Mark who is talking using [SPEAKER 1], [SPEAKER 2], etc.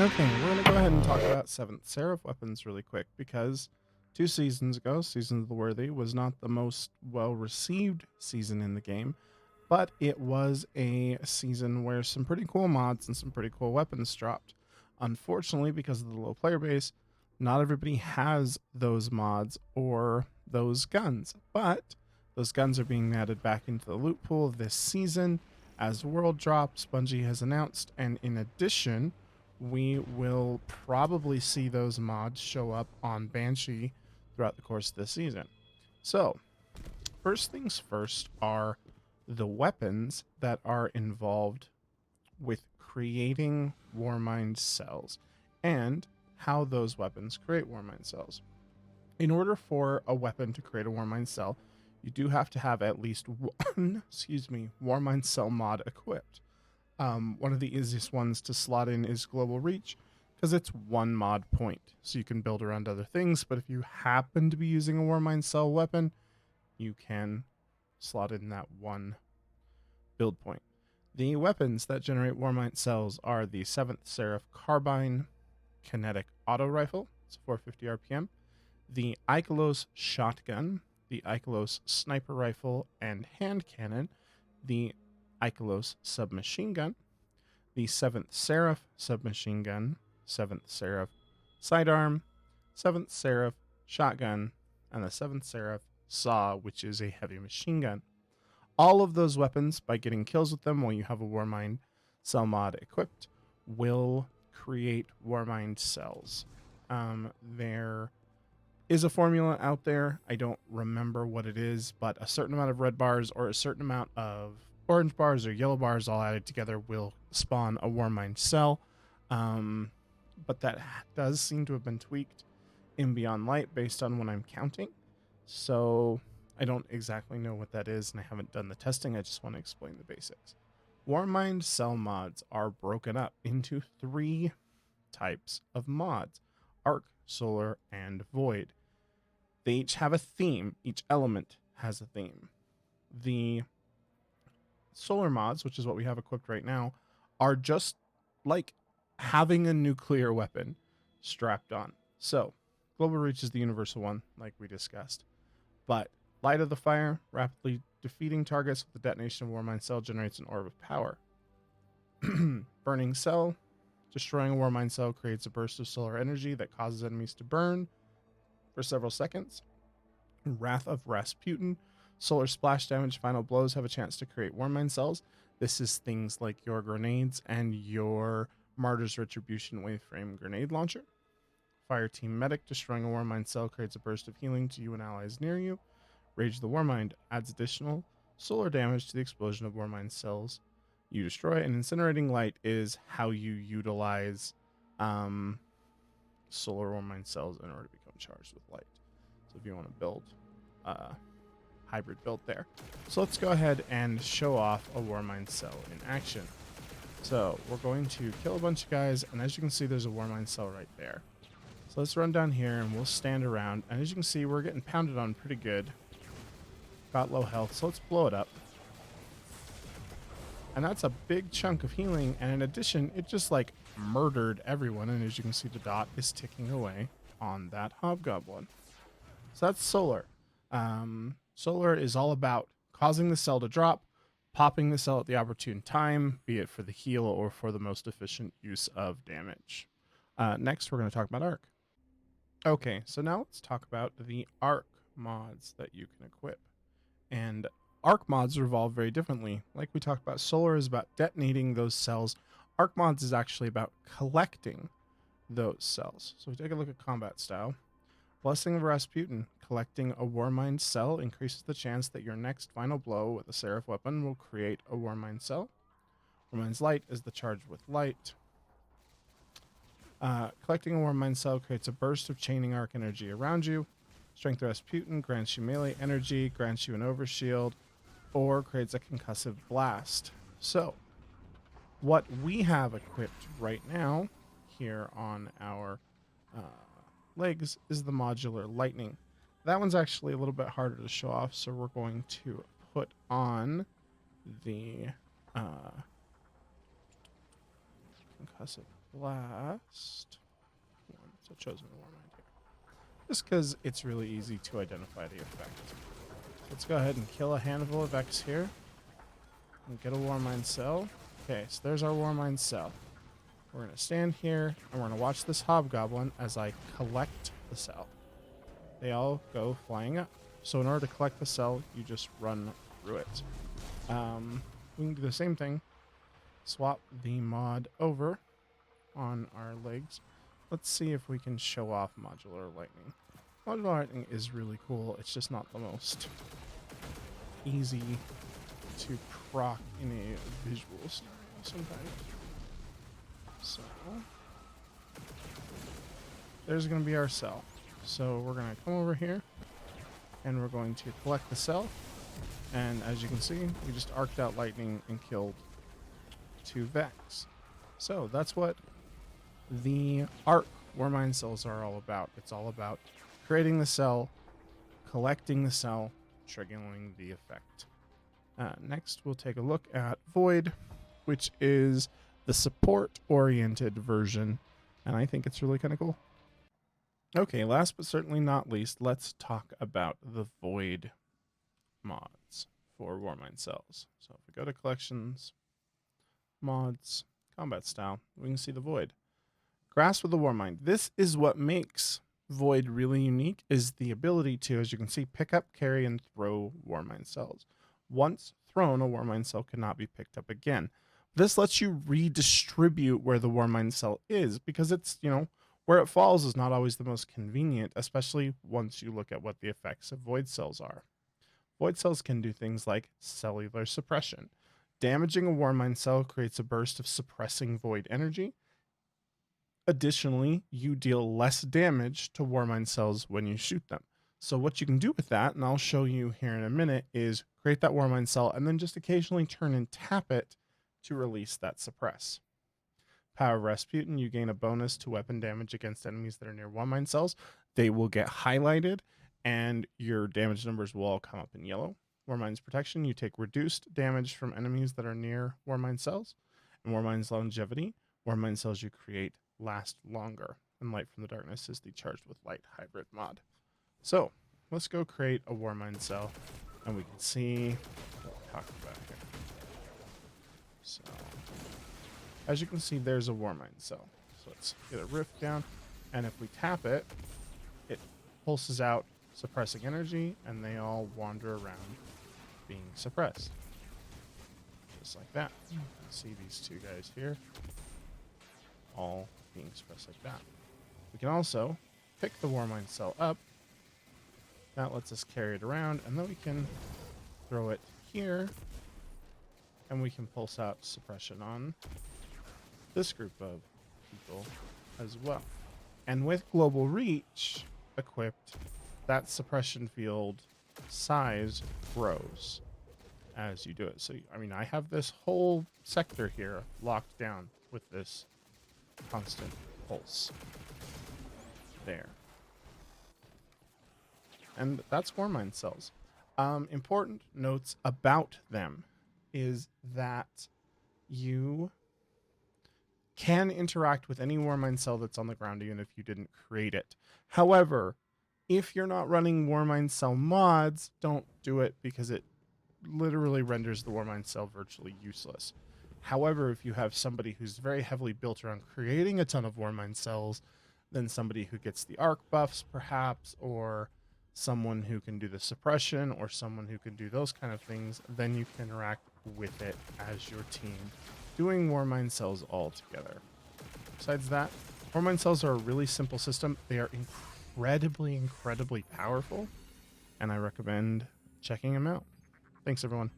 [SPEAKER 1] Okay, we're going to go ahead and talk about Seventh Seraph weapons really quick because 2 seasons ago, Season of the Worthy was not the most well received season in the game, but it was a season where some pretty cool mods and some pretty cool weapons dropped. Unfortunately, because of the low player base, not everybody has those mods or those guns, but those guns are being added back into the loot pool this season as World drops, Bungie has announced, and in addition, we will probably see those mods show up on Banshee throughout the course of this season. So, first things first are the weapons that are involved with creating Warmind cells and how those weapons create Warmind cells. In order for a weapon to create a Warmind cell, you do have to have at least one, Warmind cell mod equipped. One of the easiest ones to slot in is Global Reach because it's one mod point, so you can build around other things. But if you happen to be using a Warmind Cell weapon, you can slot in that one build point. The weapons that generate Warmind Cells are the Seventh Seraph Carbine Kinetic Auto Rifle, it's 450 RPM, the IKELOS Shotgun, the IKELOS Sniper Rifle and Hand Cannon, the IKELOS Submachine Gun, the Seventh Seraph Submachine Gun, Seventh Seraph Sidearm, Seventh Seraph Shotgun, and the Seventh Seraph Saw, which is a heavy machine gun. All of those weapons, by getting kills with them while you have a Warmind Cell mod equipped, will create Warmind cells. There is a formula out there. I don't remember what it is, but a certain amount of red bars or a certain amount of orange bars or yellow bars all added together will spawn a Warmind cell. But that does seem to have been tweaked in Beyond Light based on what I'm counting. So I don't exactly know what that is, and I haven't done the testing. I just want to explain the basics. Warmind cell mods are broken up into 3 types of mods: Arc, Solar, and Void. They each have a theme. Each element has a theme. The solar mods, which is what we have equipped right now, are just like having a nuclear weapon strapped on. So, Global Reach is the universal one, like we discussed. But Light of the Fire, rapidly defeating targets with the detonation of Warmind Cell, generates an orb of power. Burning Cell, destroying a Warmind Cell creates a burst of solar energy that causes enemies to burn for several seconds. Wrath of Rasputin, solar splash damage, final blows have a chance to create Warmind cells. This is things like your grenades and your Martyr's Retribution Waveframe grenade launcher. Fire Team Medic, destroying a Warmind cell creates a burst of healing to you and allies near you. Rage of the Warmind adds additional solar damage to the explosion of Warmind cells you destroy. And Incinerating Light is how you utilize solar Warmind cells in order to become charged with light. So if you want to build a hybrid build there. So let's go ahead and show off a Warmind cell in action. So we're going to kill a bunch of guys, and as you can see, there's a Warmind cell right there. So let's run down here and we'll stand around, and as you can see, we're getting pounded on pretty good. Got low health, so let's blow it up. And that's a big chunk of healing, and in addition, it just like murdered everyone, and as you can see, the dot is ticking away on that hobgoblin. So that's solar. Solar is all about causing the cell to drop, popping the cell at the opportune time, be it for the heal or for the most efficient use of damage. Next, we're going to talk about arc. Okay, so now let's talk about the arc mods that you can equip. And arc mods revolve very differently. Like we talked about, solar is about detonating those cells. Arc mods is actually about collecting those cells. So we take a look at combat style. Blessing of Rasputin. Collecting a Warmind cell increases the chance that your next final blow with a Seraph weapon will create a Warmind cell. Warmind's Light is the charge with light. Collecting a Warmind cell creates a burst of chaining arc energy around you. Strength of Rasputin grants you melee energy, grants you an overshield, or creates a concussive blast. So, what we have equipped right now here on our legs is the modular lightning. That one's actually a little bit harder to show off, so we're going to put on the concussive last one. So chosen Warmind here. Just because it's really easy to identify the effect. Let's go ahead and kill a handful of X here. And get a Warmind Cell. Okay, so there's our Warmind Cell. We're going to stand here, and we're going to watch this Hobgoblin as I collect the cell. They all go flying up. So in order to collect the cell, you just run through it. We can do the same thing. Swap the mod over on our legs. Let's see if we can show off modular lightning. Modular lightning is really cool. It's just not the most easy to proc in a visual style sometimes. So there's going to be our cell. So we're going to come over here and we're going to collect the cell. And as you can see, we just arced out lightning and killed 2 Vex. So that's what the arc Warmind cells are all about. It's all about creating the cell, collecting the cell, triggering the effect. Next, we'll take a look at Void, which is the support-oriented version, and I think it's really kind of cool. Okay, last but certainly not least, let's talk about the Void mods for Warmind cells. So if we go to Collections, Mods, Combat Style, we can see the Void. Grasp of the Warmind. This is what makes Void really unique, is the ability to, as you can see, pick up, carry, and throw Warmind cells. Once thrown, a Warmind cell cannot be picked up again. This lets you redistribute where the Warmind cell is, because it's, where it falls is not always the most convenient, especially once you look at what the effects of Void cells are. Void cells can do things like cellular suppression. Damaging a Warmind cell creates a burst of suppressing Void energy. Additionally, you deal less damage to Warmind cells when you shoot them. So what you can do with that, and I'll show you here in a minute, is create that Warmind cell and then just occasionally turn and tap it to release that suppress. Power of Rasputin, you gain a bonus to weapon damage against enemies that are near Warmind cells. They will get highlighted and your damage numbers will all come up in yellow. Warmind's Protection, you take reduced damage from enemies that are near Warmind cells. And Warmind's Longevity, Warmind cells you create last longer. And Light from the Darkness is the Charged with Light hybrid mod. So let's go create a Warmind cell and we can see what we're talking about here. So as you can see, there's a Warmind cell. So let's get a rift down, and if we tap it, it pulses out suppressing energy, and they all wander around being suppressed. Just like that. You can see these 2 guys here all being suppressed like that. We can also pick the Warmind cell up. That lets us carry it around, and then we can throw it here, and we can pulse out suppression on this group of people as well. And with Global Reach equipped, that suppression field size grows as you do it. So, I have this whole sector here locked down with this constant pulse there. And that's Warmind cells. Important notes about them is that you can interact with any Warmind cell that's on the ground even if you didn't create it. However, if you're not running Warmind cell mods, don't do it because it literally renders the Warmind cell virtually useless. However, if you have somebody who's very heavily built around creating a ton of Warmind cells, then somebody who gets the arc buffs perhaps, or someone who can do the suppression, or someone who can do those kind of things, then you can interact with it as your team, doing Warmind cells all together. Besides that, Warmind cells are a really simple system. They are incredibly powerful, and I recommend checking them out. Thanks, everyone.